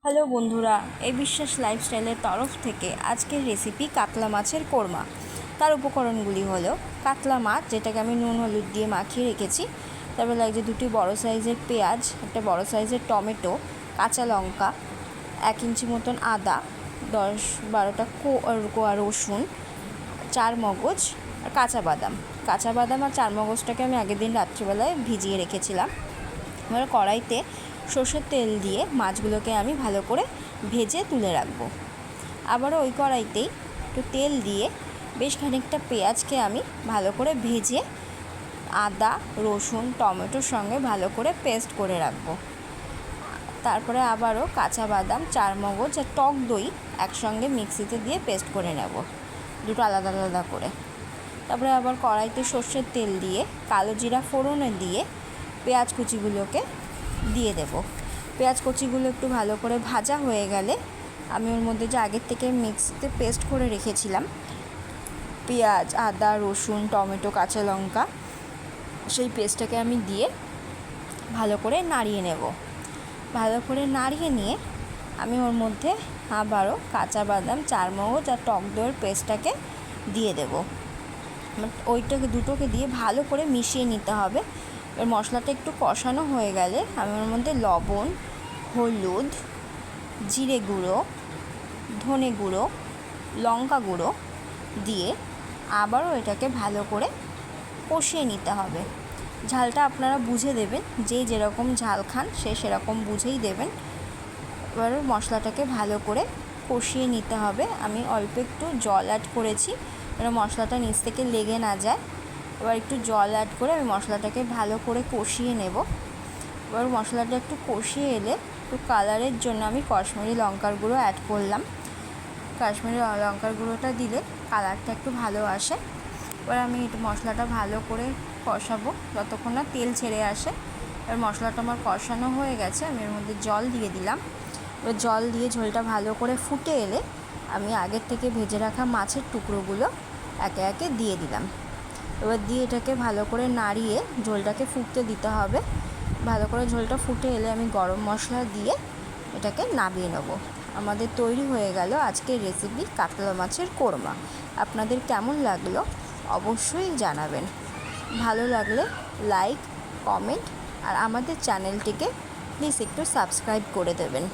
Hello বন্ধুরা, এই বিশ্বাস লাইফস্টাইলের তরফ থেকে আজকের রেসিপি কাতলা মাছের কোরমা। তার উপকরণগুলি হলো কাতলা মাছ, যেটাকে আমি নুন হলুদ দিয়ে মাখিয়ে রেখেছি। তারপরে লাগছে 2টি বড় সাইজের পেঁয়াজ, একটা বড় সাইজের টমেটো, কাঁচা লঙ্কা, 1 ইঞ্চি মতন আদা, 10-12টা কোয়া রসুন, 4 মগজ আর কাঁচা বাদাম আর 4 মগজটাকে আমি আগের দিন রাত্রিবেলায় ভিজিয়ে রেখেছিলাম। এবার কড়াইতে সর্ষের তেল দিয়ে মাছগুলোকে আমি ভালো করে ভেজে তুলে রাখবো। আবারও ওই কড়াইতেই একটু তেল দিয়ে বেশ খানিকটা পেঁয়াজকে আমি ভালো করে ভেজে আদা রসুন টমেটোর সঙ্গে ভালো করে পেস্ট করে রাখবো। তারপরে আবারও কাঁচা বাদাম, 4 মগজ আর টক দই একসঙ্গে মিক্সিতে দিয়ে পেস্ট করে নেব, দুটো আলাদা আলাদা করে। তারপরে আবার কড়াইতে সর্ষের তেল দিয়ে কালো জিরা ফোড়নে দিয়ে পেঁয়াজ কুচিগুলোকে দিয়ে দেব। পেঁয়াজ কুচিগুলো একটু ভালো করে ভাজা হয়ে গেলে আমি ওর মধ্যে যে আগের থেকে মিক্সিতে পেস্ট করে রেখেছিলাম পেঁয়াজ আদা রসুন টমেটো কাঁচা লঙ্কা, সেই পেস্টটাকে আমি দিয়ে ভালো করে নাড়িয়ে নেব। ভালো করে নাড়িয়ে নিয়ে আমি ওর মধ্যে আবারও কাঁচা বাদাম 4 মগজ আর টক দইয়ের পেস্টটাকে দিয়ে দেব। দুটোকে দিয়ে ভালো করে মিশিয়ে নিতে হবে। এবার মশলাটা একটু কষানো হয়ে গেলে আমি ওর মধ্যে লবণ, হলুদ, জিরে গুঁড়ো, ধনে গুঁড়ো, লঙ্কা গুঁড়ো দিয়ে আবারও এটাকে ভালো করে কষিয়ে নিতে হবে। ঝালটা আপনারা বুঝে দেবেন, যে যেরকম ঝাল খান সে সেরকম বুঝেই দেবেন। এবার মশলাটাকে ভালো করে কষিয়ে নিতে হবে। আমি অল্প একটু জল অ্যাড করেছি, এবার মশলাটা নিচ থেকে লেগে না যায়। এবার একটু জল অ্যাড করে আমি মশলাটাকে ভালো করে কষিয়ে নেব। এবার মশলাটা একটু কষিয়ে এলে একটু কালারের জন্য আমি কাশ্মীরি লঙ্কার গুঁড়ো অ্যাড করলাম। কাশ্মীরি লঙ্কার গুঁড়োটা দিলে কালারটা একটু ভালো আসে। এবার আমি মশলাটা ভালো করে কষাবো যতক্ষণ না তেল ছেড়ে আসে। এবার মশলাটা আমার কষানো হয়ে গেছে, আমি এর মধ্যে জল দিয়ে দিলাম। এবার জল দিয়ে ঝোলটা ভালো করে ফুটে এলে আমি আগের থেকে ভেজে রাখা মাছের টুকরোগুলো একে একে দিয়ে দিলাম। এবার দিয়ে এটাকে ভালো করে নাড়িয়ে ঝোলটাকে ফুটতে দিতে হবে। ভালো করে ঝোলটা ফুটে এলে আমি গরম মশলা দিয়ে এটাকে নামিয়ে নেব। আমাদের তৈরি হয়ে গেল আজকের রেসিপি কাতলা মাছের কোরমা। আপনাদের কেমন লাগলো অবশ্যই জানাবেন। ভালো লাগলে লাইক কমেন্ট আর আমাদের চ্যানেলটিকে প্লিজ একটু সাবস্ক্রাইব করে দেবেন।